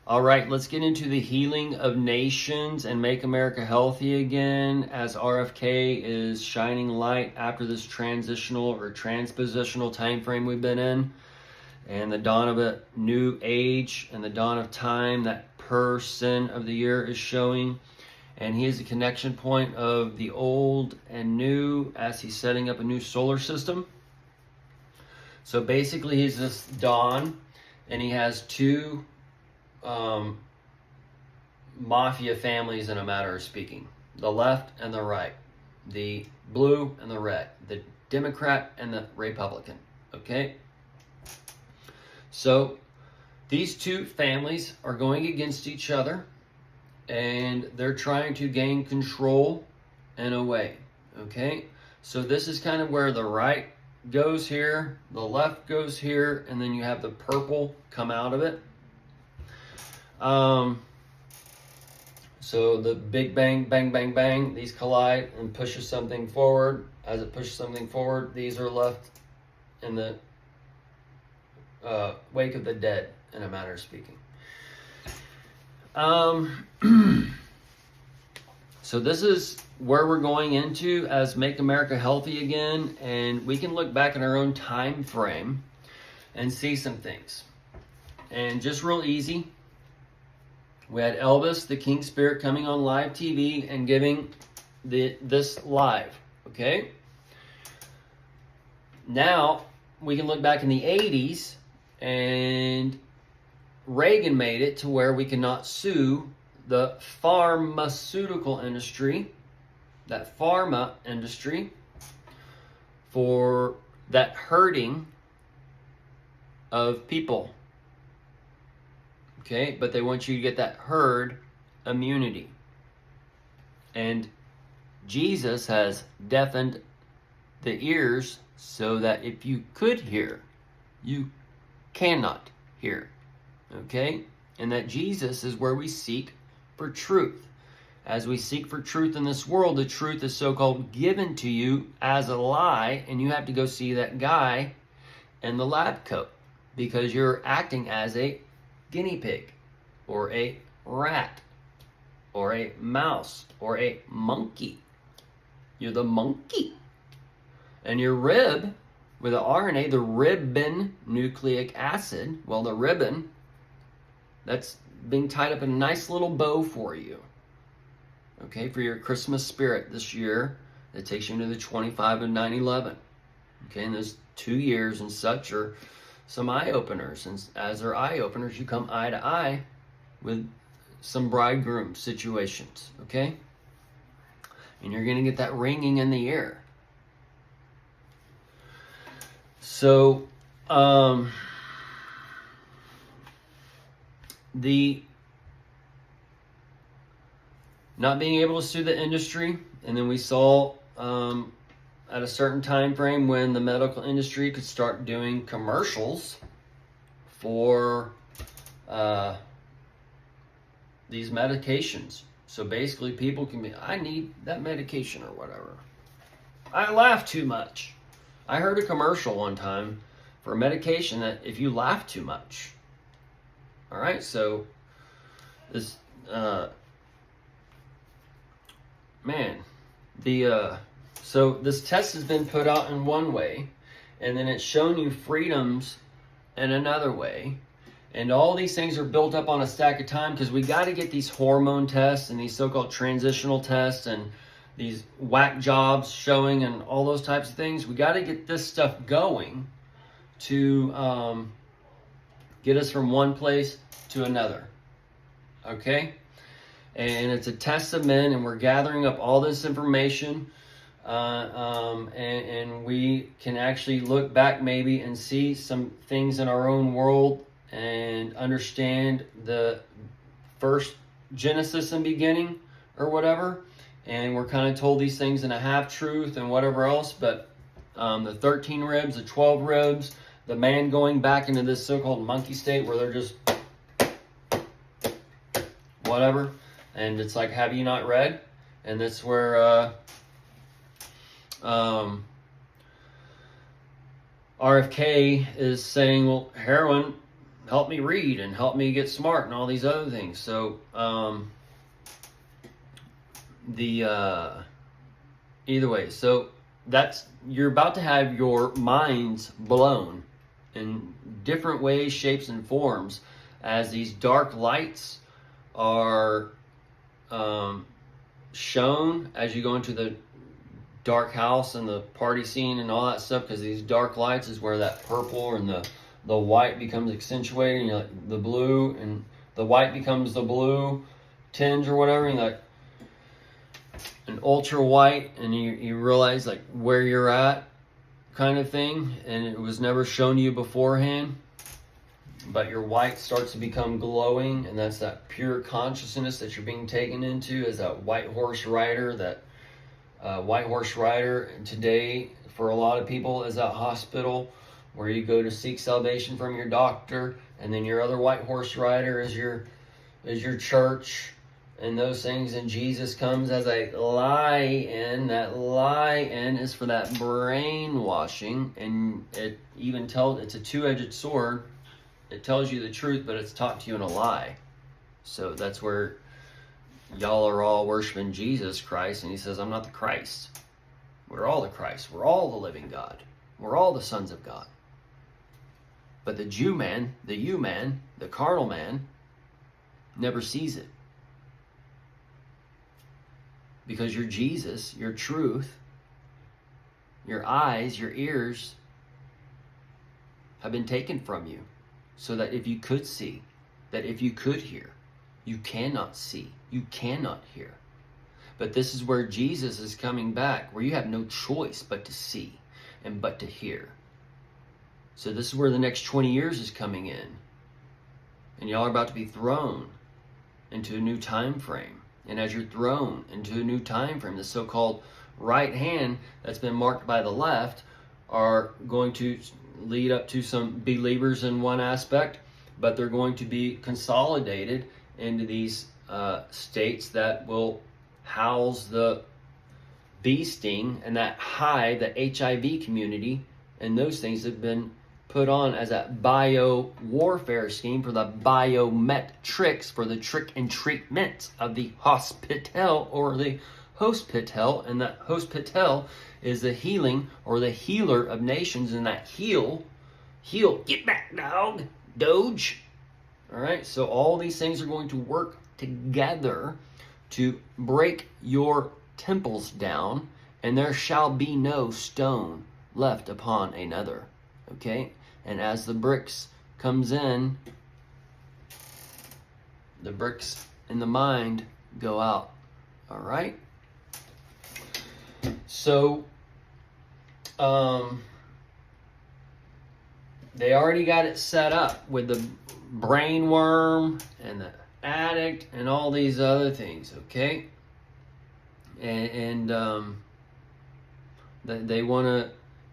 All right, let's get into the healing of nations and make America healthy again, as RFK is shining light after this transitional or transpositional time frame we've been in, and the dawn of a new age and the dawn of time that person of the year is showing. And he is a connection point of the old and new as he's setting up a new solar system. So basically he's this dawn, and he has two mafia families, in a matter of speaking: the left and the right, the blue and the red, the Democrat and the Republican. Okay, so these two families are going against each other, and they're trying to gain control in a way. Okay, so this is kind of where the right goes here, the left goes here, and then you have the purple come out of it. So the big bang, bang, bang, bang, these collide and pushes something forward. As it pushes something forward, these are left in the wake of the dead, in a matter of speaking. So this is where we're going into as Make America Healthy Again, and we can look back in our own time frame and see some things. And just real easy, we had Elvis, the King Spirit, coming on live TV and giving this live, okay? Now, we can look back in the 80s, and Reagan made it to where we cannot sue the pharmaceutical industry, that pharma industry, for that hurting of people. Okay, but they want you to get that herd immunity. And Jesus has deafened the ears so that if you could hear, you cannot hear. Okay? And that Jesus is where we seek for truth. As we seek for truth in this world, the truth is so-called given to you as a lie, and you have to go see that guy in the lab coat because you're acting as a guinea pig, or a rat, or a mouse, or a monkey. You're the monkey. And your rib, with the RNA, the ribbon nucleic acid, well, the ribbon, that's being tied up in a nice little bow for you. Okay, for your Christmas spirit this year, that takes you into the 25 of 9/11. Okay, and those 2 years and such are some eye-openers, and as they're eye-openers, you come eye to eye with some bridegroom situations, okay? And you're going to get that ringing in the ear. So, the not being able to sue the industry, and then we saw at a certain time frame when the medical industry could start doing commercials for these medications. So basically people can be, I need that medication or whatever. I laugh too much. I heard a commercial one time for a medication that if you laugh too much. All right, so this, so this test has been put out in one way, and then it's shown you freedoms in another way. And all these things are built up on a stack of time because we got to get these hormone tests and these so-called transitional tests and these whack jobs showing and all those types of things. We got to get this stuff going to get us from one place to another. Okay? And it's a test of men, and we're gathering up all this information, and we can actually look back maybe and see some things in our own world and understand the first Genesis and beginning or whatever. And we're kind of told these things in a half-truth and whatever else, but the 13 ribs, the 12 ribs, the man going back into this so-called monkey state where they're just whatever. And it's like, have you not read? And that's where RFK is saying, well, heroin, help me read and help me get smart and all these other things. So either way, so that's, you're about to have your minds blown in different ways, shapes, and forms as these dark lights are shown as you go into the dark house and the party scene and all that stuff, because these dark lights is where that purple and the white becomes accentuated, and you're like, the blue and the white becomes the blue tinge or whatever, and you're like an ultra white, and you realize like where you're at kind of thing, and it was never shown to you beforehand, but your white starts to become glowing, and that's that pure consciousness that you're being taken into as that white horse rider. That white horse rider today for a lot of people is that hospital where you go to seek salvation from your doctor, and then your other white horse rider is your church and those things, and Jesus comes as a lie-in. That lie-in is for that brainwashing, and it even tells, it's a two-edged sword. It tells you the truth, but it's taught to you in a lie. So that's where y'all are all worshiping Jesus Christ, and he says, I'm not the Christ. We're all the Christ. We're all the living God. We're all the sons of God. But the Jew man, the you man, the carnal man, never sees it. Because your Jesus, your truth, your eyes, your ears have been taken from you. So that if you could see, that if you could hear, you cannot see, you cannot hear. But this is where Jesus is coming back, where you have no choice but to see and but to hear. So this is where the next 20 years is coming in. And y'all are about to be thrown into a new time frame. And as you're thrown into a new time frame, the so-called right hand that's been marked by the left are going to lead up to some believers in one aspect, but they're going to be consolidated into these states that will house the bee sting and that hive, the HIV community, and those things have been put on as a bio warfare scheme for the biometrics, for the trick and treatment of the hospital or the hospital, and that hospital is the healing or the healer of nations, and that heal, get back, dog, Doge. All right, so all these things are going to work together to break your temples down, and there shall be no stone left upon another. Okay, and as the bricks comes in, the bricks in the mind go out. All right. So, they already got it set up with the brain worm and the addict and all these other things, okay? And they want to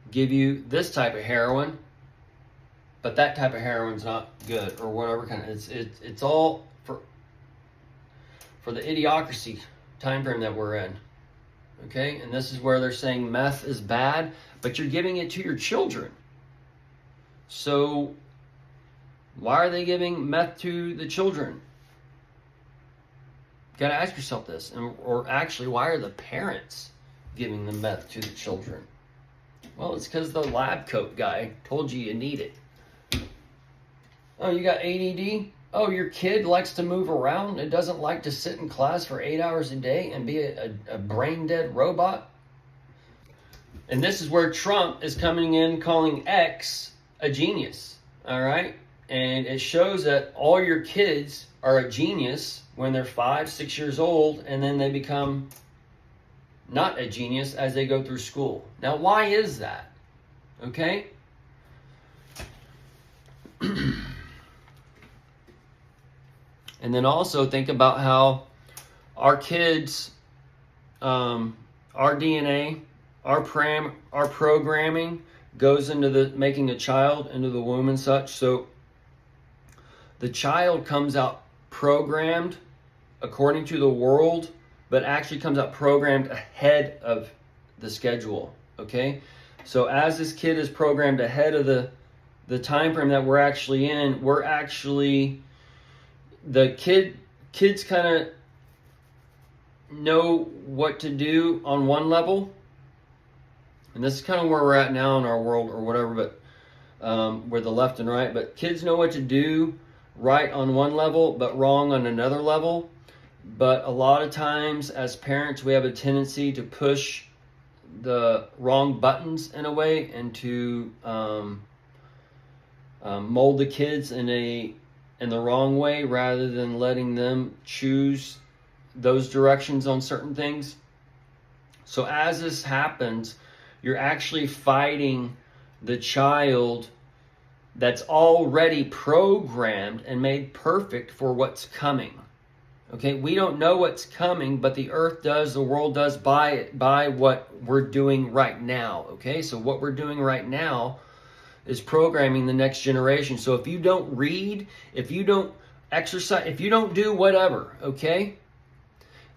give you this type of heroin, but that type of heroin's not good, or whatever kind of. It's all for the idiocracy time frame that we're in. Okay, and this is where they're saying meth is bad, but you're giving it to your children. So why are they giving meth to the children? You gotta ask yourself this. Or actually, why are the parents giving the meth to the children? Well, it's because the lab coat guy told you need it. Oh, you got ADD? Oh, your kid likes to move around and doesn't like to sit in class for 8 hours a day and be a brain-dead robot? And this is where Trump is coming in calling X a genius, all right? And it shows that all your kids are a genius when they're 5, 6 years old, and then they become not a genius as they go through school. Now, why is that? Okay? And then also think about how our kids, our DNA, our programming goes into the making a child into the womb and such. So the child comes out programmed according to the world, but actually comes out programmed ahead of the schedule. Okay, so as this kid is programmed ahead of the the time frame that we're actually in, we're actually, the kids kind of know what to do on one level, and this is kind of where we're at now in our world or whatever, but we're the left and right, but kids know what to do right on one level but wrong on another level. But a lot of times as parents, we have a tendency to push the wrong buttons in a way, and to mold the kids in the wrong way, rather than letting them choose those directions on certain things. So as this happens, you're actually fighting the child that's already programmed and made perfect for what's coming. Okay, we don't know what's coming, but the earth does, the world does, by what we're doing right now. Okay, so what we're doing right now is programming the next generation. So if you don't read, if you don't exercise, if you don't do whatever, okay,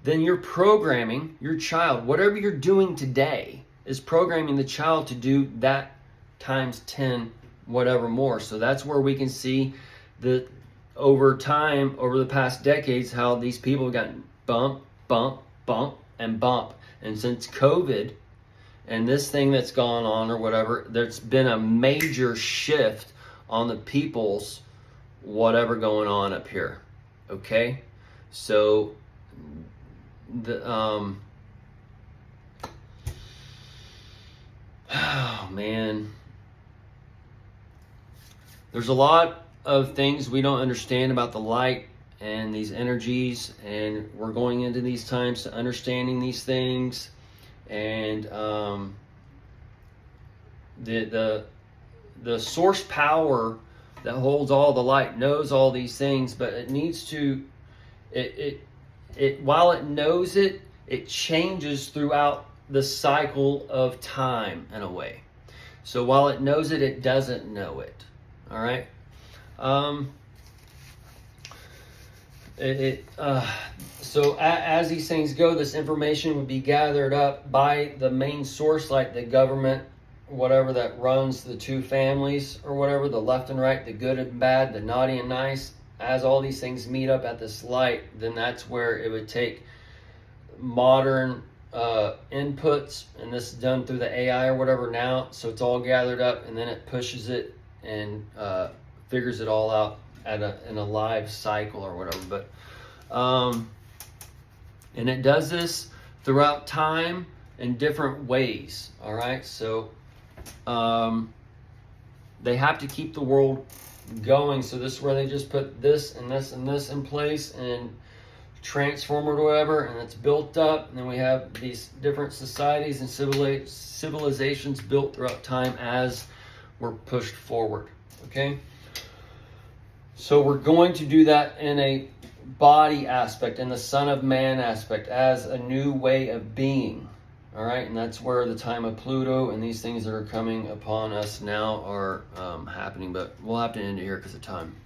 then you're programming your child. Whatever you're doing today is programming the child to do that times 10, whatever more. So that's where we can see the over time, over the past decades, how these people have gotten bump, bump, bump, and bump. And since COVID and this thing that's gone on or whatever, there's been a major shift on the people's whatever going on up here. Okay? So the oh man, there's a lot of things we don't understand about the light and these energies, and we're going into these times to understanding these things. And the source power that holds all the light knows all these things, but it needs to, it while it knows it, it changes throughout the cycle of time in a way. So while it knows it, it doesn't know it. All right. So as these things go, this information would be gathered up by the main source, like the government, whatever, that runs the two families or whatever, the left and right, the good and bad, the naughty and nice. As all these things meet up at this light, then that's where it would take modern inputs, and this is done through the AI or whatever now. So it's all gathered up, and then it pushes it and figures it all out in a live cycle or whatever. But and it does this throughout time in different ways. All right, so they have to keep the world going. So this is where they just put this and this and this in place and transform it or whatever, and it's built up, and then we have these different societies and civilizations built throughout time as we're pushed forward. Okay, so we're going to do that in a body aspect, in the Son of Man aspect, as a new way of being. All right, and that's where the time of Pluto and these things that are coming upon us now are happening, but we'll have to end it here because of time.